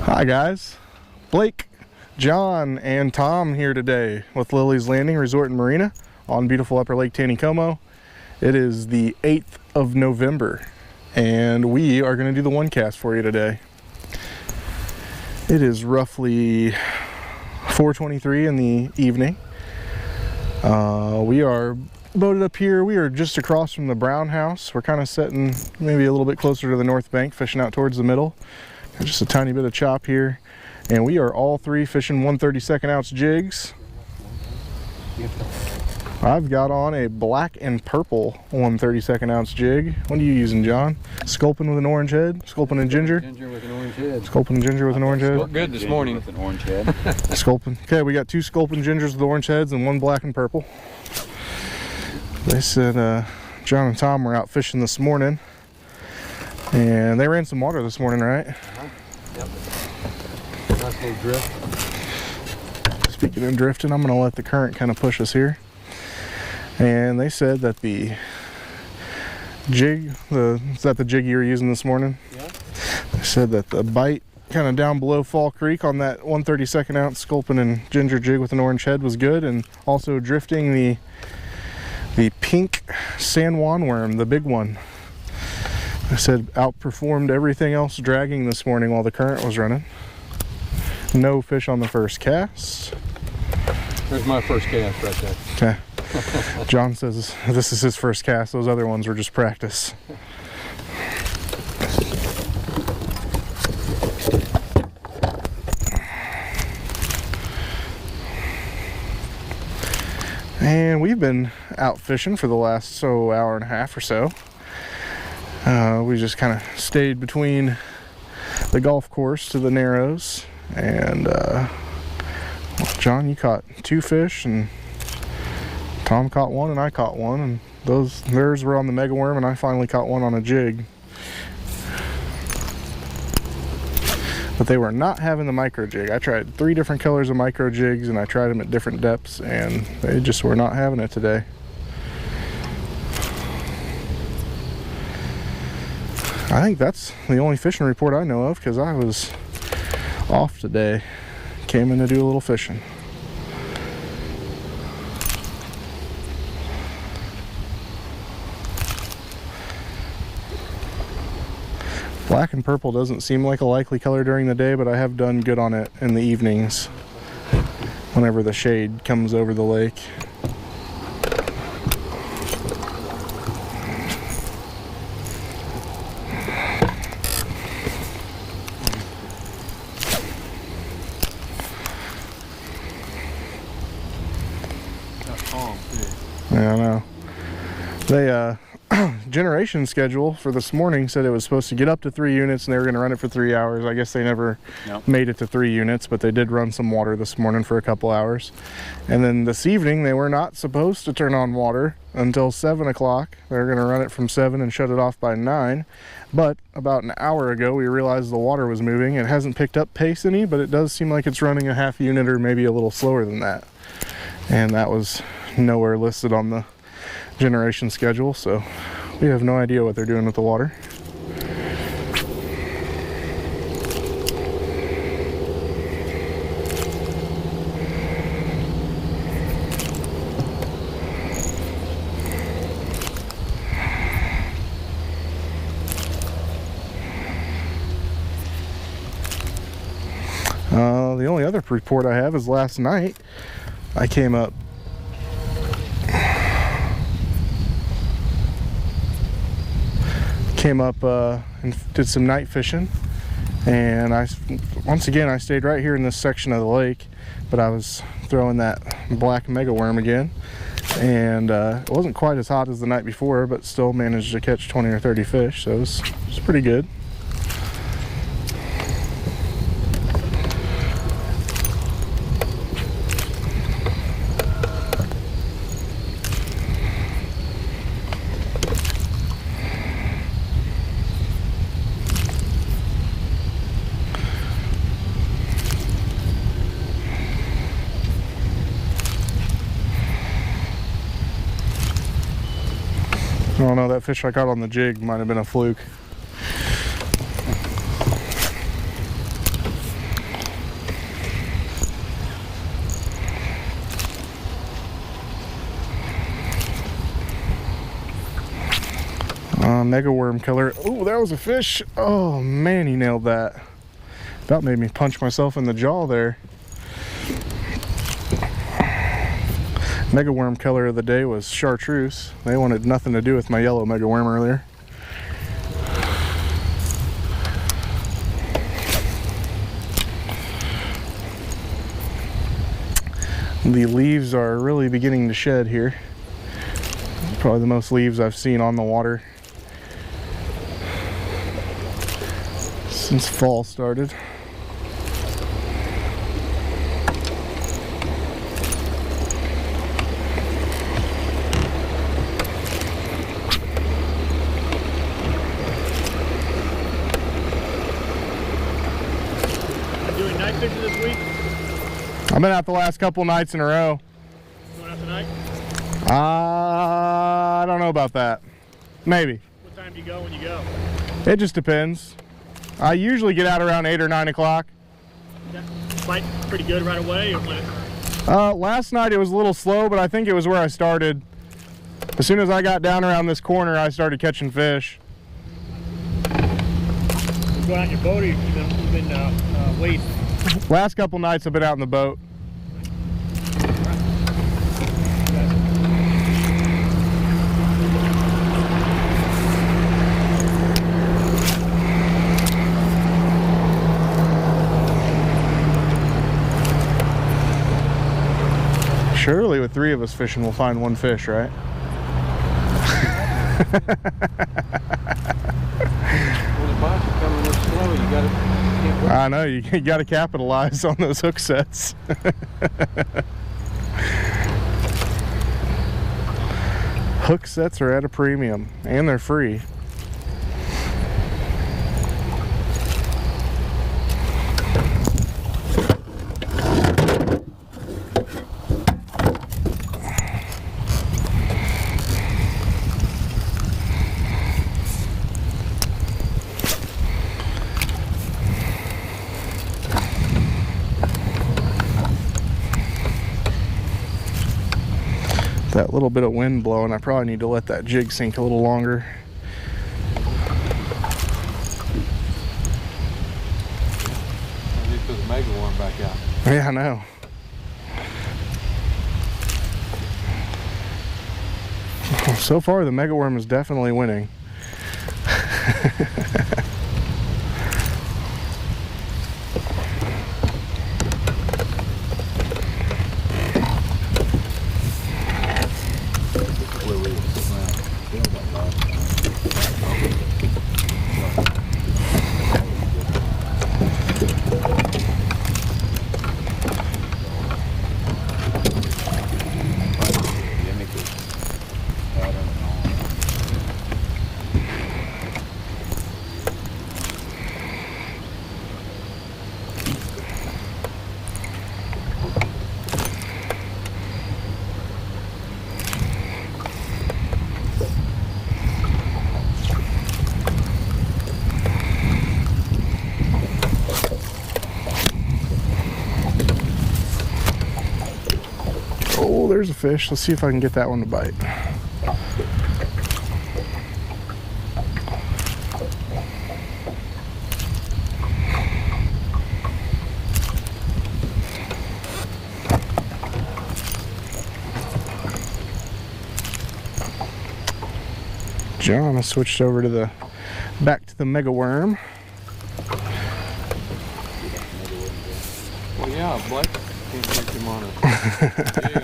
Hi guys, Blake, John, and Tom here today with Lilley's Landing Resort and Marina on beautiful upper Lake Taneycomo. It is the 8th of November and we are going to do the one cast for you today. It is roughly 4:23 in the evening. We are boated up here. We are just across from the Brown House. We're kind of sitting maybe a little bit closer to the north bank, fishing out towards the middle. Just a tiny bit of chop here, and we are all three fishing 1/32 ounce jigs. I've got on a black and purple 1/32 ounce jig. What are you using, John? Sculpin with an orange head? Sculpin and ginger? Ginger with an orange head. Sculpin and ginger with an orange head? Good this morning. With an orange head. Sculpin. Okay, we got 2 Sculpin gingers with orange heads and 1 black and purple. They said John and Tom were out fishing this morning, and they ran some water this morning, right? Yep. Nice little drift. Speaking of drifting, I'm going to let the current kind of push us here. And they said that the jig, is that the jig you were using this morning? Yeah. They said that the bite kind of down below Fall Creek on that 1/32 ounce Sculpin and ginger jig with an orange head was good, and also drifting the pink San Juan worm, the big one. I said outperformed everything else dragging this morning while the current was running. No fish on the first cast. There's my first cast right there. Okay. John says this is his first cast. Those other ones were just practice. And we've been out fishing for the last hour and a half or so. We just kind of stayed between the golf course to the Narrows, and John, you caught 2 fish, and Tom caught 1, and I caught 1, and theirs were on the mega worm, and I finally caught 1 on a jig. But they were not having the micro jig. I tried 3 different colors of micro jigs, and I tried them at different depths, and they just were not having it today. I think that's the only fishing report I know of, because I was off today. Came in to do a little fishing. Black and purple doesn't seem like a likely color during the day, but I have done good on it in the evenings whenever the shade comes over the lake. Yeah, I know. They generation schedule for this morning said it was supposed to get up to 3 units and they were going to run it for 3 hours. I guess they never made it to 3 units, but they did run some water this morning for a couple hours. And then this evening they were not supposed to turn on water until 7 o'clock. They were going to run it from 7 and shut it off by 9. But about an hour ago we realized the water was moving. It hasn't picked up pace any, but it does seem like it's running a half unit or maybe a little slower than that. And that was nowhere listed on the generation schedule, so we have no idea what they're doing with the water. The only other report I have is last night I came up and did some night fishing, and once again I stayed right here in this section of the lake, but I was throwing that black mega worm again, and it wasn't quite as hot as the night before, but still managed to catch 20 or 30 fish, so it was pretty good. I don't know, that fish I caught on the jig might have been a fluke. Mega worm killer. Oh, that was a fish. Oh man, he nailed that. About made me punch myself in the jaw there. Mega worm killer of the day was chartreuse. They wanted nothing to do with my yellow mega worm earlier. The leaves are really beginning to shed here. Probably the most leaves I've seen on the water since fall started. Doing night fishing this week? I've been out the last couple nights in a row. Going out tonight? I don't know about that. Maybe. What time do you go when you go? It just depends. I usually get out around 8 or 9 o'clock. That bite pretty good right away or what? Last night it was a little slow, but I think it was where I started. As soon as I got down around this corner, I started catching fish. You go out in your boat or you've been wading? Last couple nights I've been out in the boat. Surely with 3 of us fishing we'll find 1 fish, right? Well, the bites are coming up slow. You gotta. I know, you got to capitalize on those hook sets. Hook sets are at a premium, and they're free. That little bit of wind blowing, I probably need to let that jig sink a little longer. I need to put the mega worm back out. Yeah, I know. So far, the mega worm is definitely winning. Oh, there's a fish. Let's see if I can get that one to bite. John has switched over to the back to the mega worm. Well, yeah, Blake can't take him on a jig.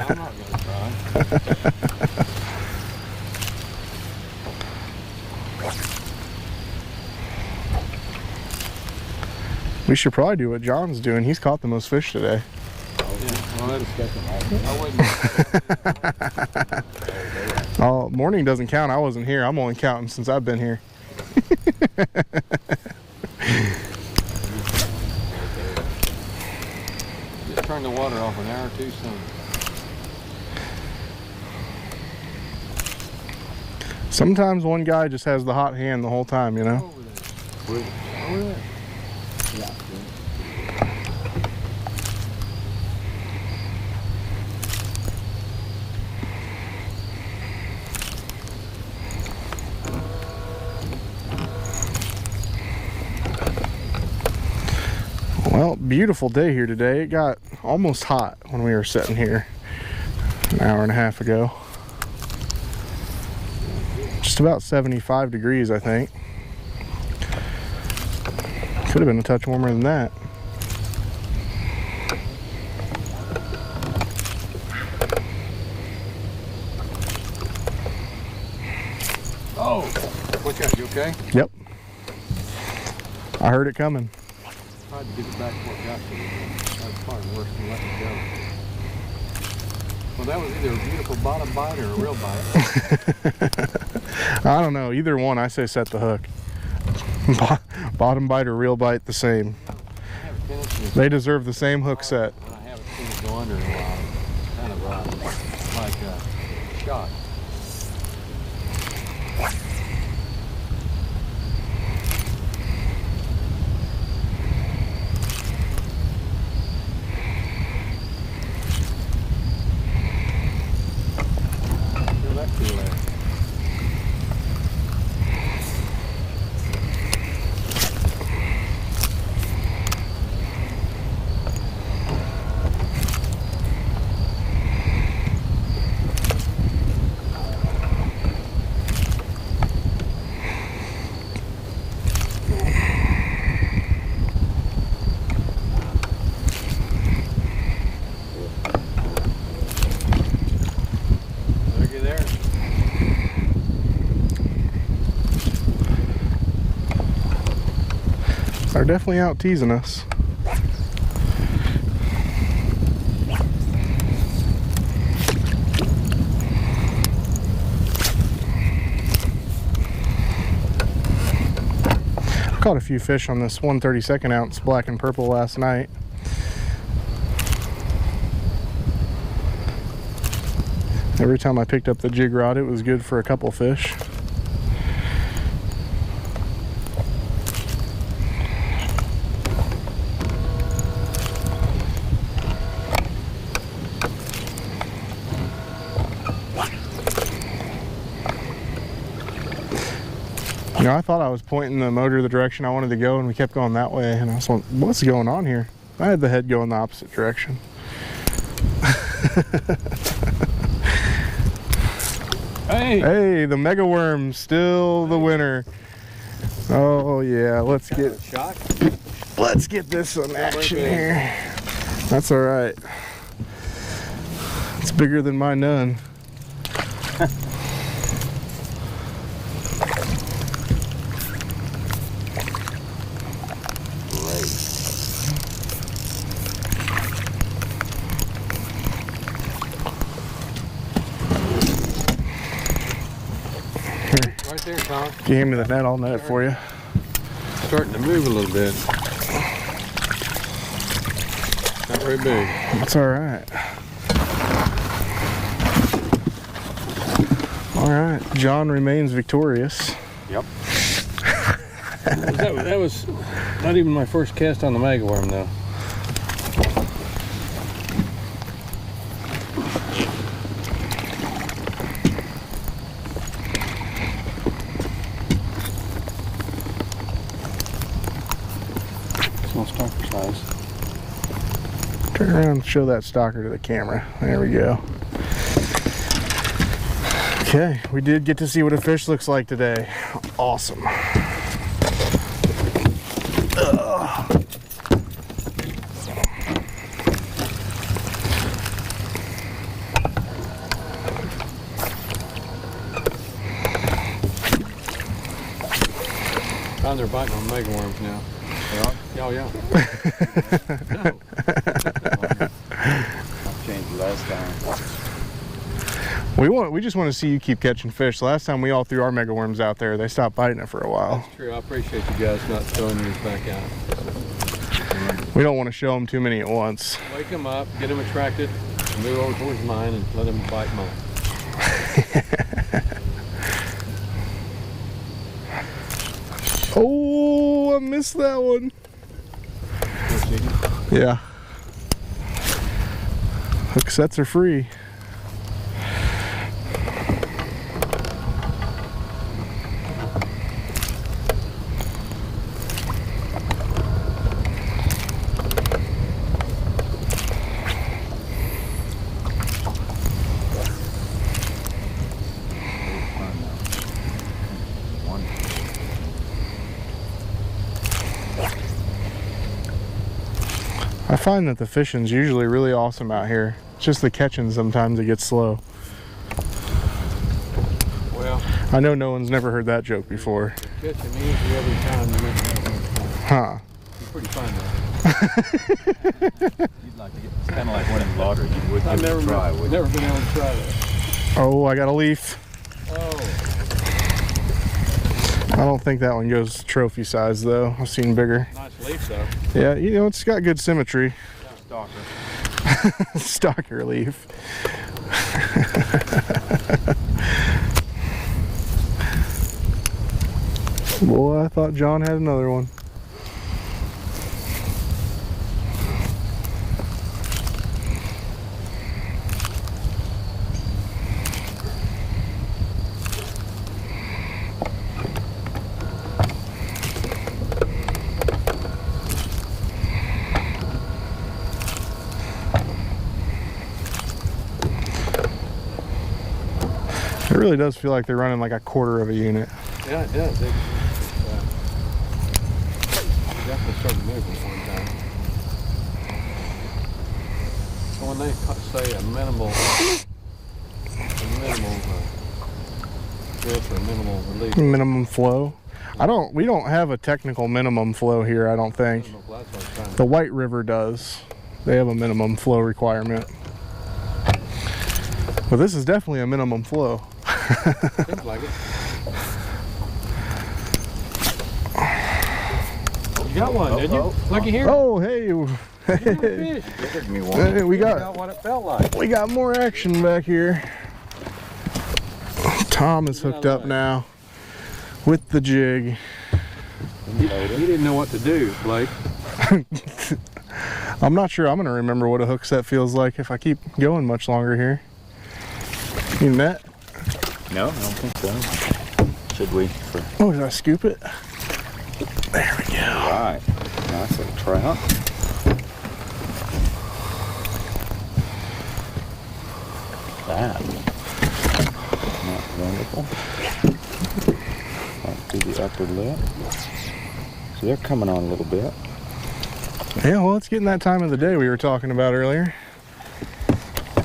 I'm not going to try. We should probably do what John's doing. He's caught the most fish today. Yeah, well, I wouldn't. Oh, morning doesn't count. I wasn't here. I'm only counting since I've been here. Just turn the water off an hour too soon. Sometimes one guy just has the hot hand the whole time, you know? Over there. Over there. Yeah. Well, beautiful day here today. It got almost hot when we were sitting here an hour and a half ago. Just about 75 degrees, I think. Could have been a touch warmer than that. Oh, watch out, you okay? Yep. I heard it coming. Tried to get it back before it got to you. That was probably worse than letting it go. Well, that was either a beautiful bottom bite or a real bite. I don't know. Either one, I say set the hook. Bottom bite or real bite, the same. They deserve the same hook set. When I haven't seen it go under in a while, kind of like a shot. Feel that feel there. They're definitely out teasing us. I caught a few fish on this 1/32 ounce black and purple last night. Every time I picked up the jig rod, it was good for a couple fish. You know, I thought I was pointing the motor the direction I wanted to go, and we kept going that way, and I was like, what's going on here? I had the head go in the opposite direction. Hey, the mega worm, still the winner. Oh yeah, let's get this some action here. That's all right. It's bigger than my nun. Right there, Tom. If you hand me the net, I'll net it for you. Starting to move a little bit. Not very big. That's all right. All right, John remains victorious. Yep. that was not even my first cast on the mega worm, though. Turn around and show that stalker to the camera. There we go. Okay, we did get to see what a fish looks like today. Awesome. They're biting on mega worms now. Yeah. No. Changed last time. We just want to see you keep catching fish. Last time we all threw our mega worms out there, they stopped biting it for a while. That's true. I appreciate you guys not throwing yours back out. We don't want to show them too many at once. Wake them up, get them attracted, and move over towards mine and let them bite mine. Oh, I missed that one. Yeah. Hook sets are free. find that the fishing's usually really awesome out here. It's just the catching sometimes it gets slow. Well, I know no one's never heard that joke before. catching easy every time you make it. Huh. It's pretty fun though. You'd like to get, it's kind of like winning the lottery. You would I've give it a try, would you? never been able to try that. Oh, I got a leaf. Oh. I don't think that one goes trophy size though. I've seen bigger. Nice leaf though. Yeah, you know, it's got good symmetry. Stalker. Stalker leaf. Boy, I thought John had another one. It really does feel like they're running like a quarter of a unit. Yeah, it does. It definitely started moving one time. So when they say a minimal drift or a minimal release, Minimum flow. We don't have a technical minimum flow here, I don't think. that's what I was trying to The White River does. They have a minimum flow requirement. But this is definitely a minimum flow. seems like it. You got one, did you? Looky here. Oh, hey. Fish. Give me one. Hey, we You got what it felt like. we got more action back here. Tom is hooked up now with the jig. You didn't know what to do, Blake. I'm not sure I'm gonna remember what a hook set feels like if I keep going much longer here. You net? No, I don't think so. Should we? Oh, did I scoop it? There we go. Right. Nice little trout. That. Not wonderful. Right through the upper lip. So they're coming on a little bit. Yeah, well, it's getting that time of the day we were talking about earlier.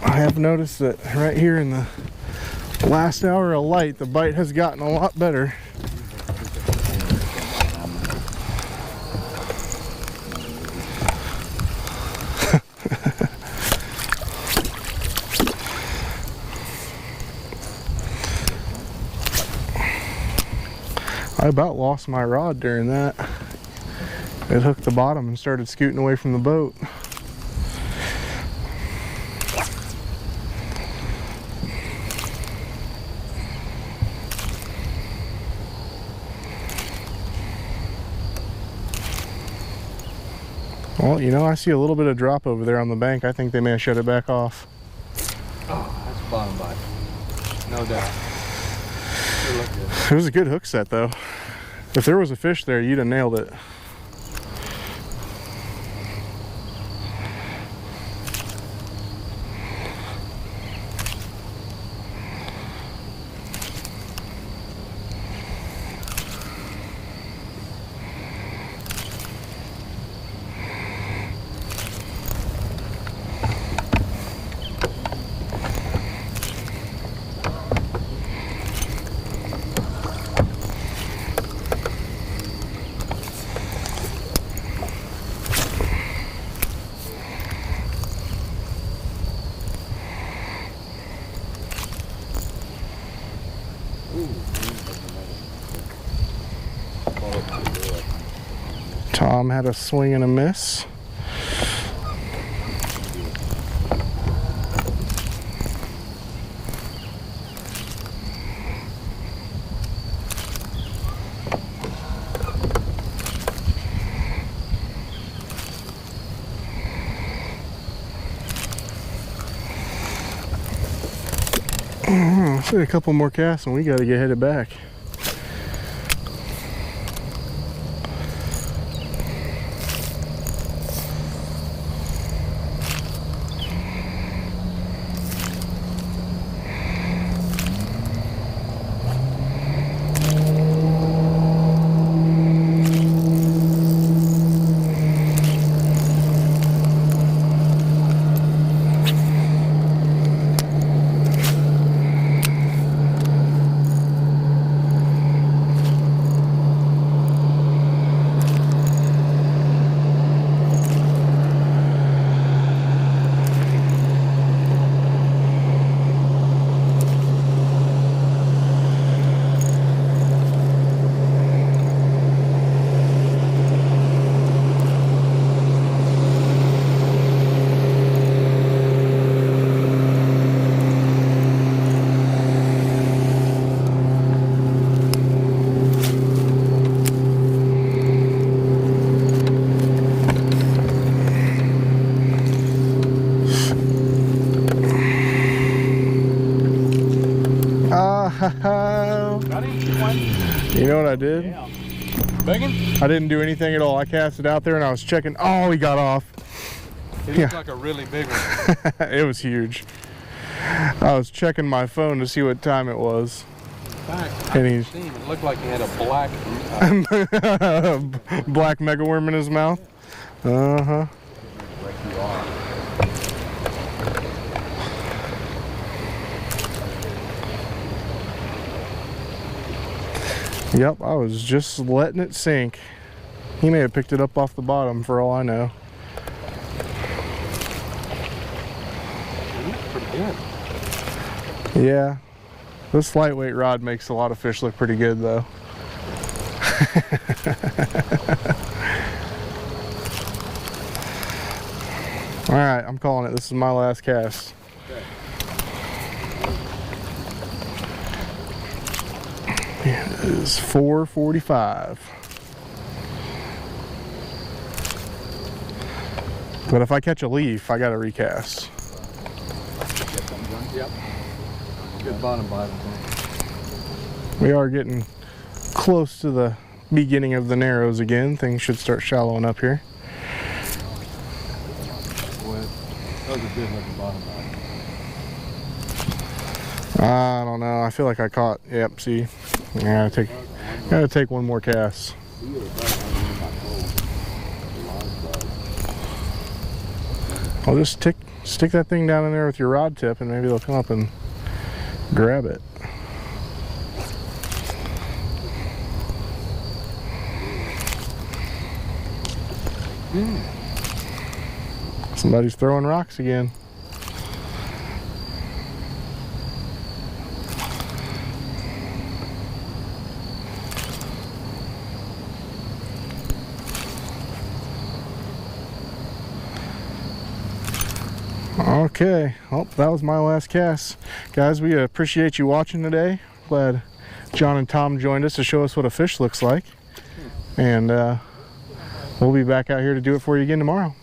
I have noticed that right here in the last hour of light, the bite has gotten a lot better. I about lost my rod during that. It hooked the bottom and started scooting away from the boat. Well, you know, I see a little bit of drop over there on the bank. I think they may have shut it back off. Oh, that's a bottom bite. No doubt. Sure look good. It was a good hook set, though. If there was a fish there, you'd have nailed it. Tom had a swing and a miss. Let's get a couple more casts and we got to get headed back. did. Yeah. Big one? I didn't do anything at all. I cast it out there and I was checking. Oh, he got off. It looks like a really big one. It was huge. I was checking my phone to see what time it was. In fact, And it looked like he had a black black megaworm in his mouth. Uh-huh. Yep, I was just letting it sink. He may have picked it up off the bottom for all I know. pretty good. Yeah, this lightweight rod makes a lot of fish look pretty good though. All right, I'm calling it. This is my last cast. Okay. It is 4:45. But if I catch a leaf, I gotta recast. Yep. Good bottom bite. We are getting close to the beginning of the narrows again. Things should start shallowing up here. Boy, that was a good looking bottom bite. I don't know. I feel like I caught. Yep. See, I gotta take one more cast. I'll just stick that thing down in there with your rod tip, and maybe they'll come up and grab it. Somebody's throwing rocks again. Okay, well, that was my last cast. Guys, we appreciate you watching today. Glad John and Tom joined us to show us what a fish looks like. And we'll be back out here to do it for you again tomorrow.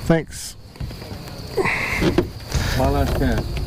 Thanks. My last cast.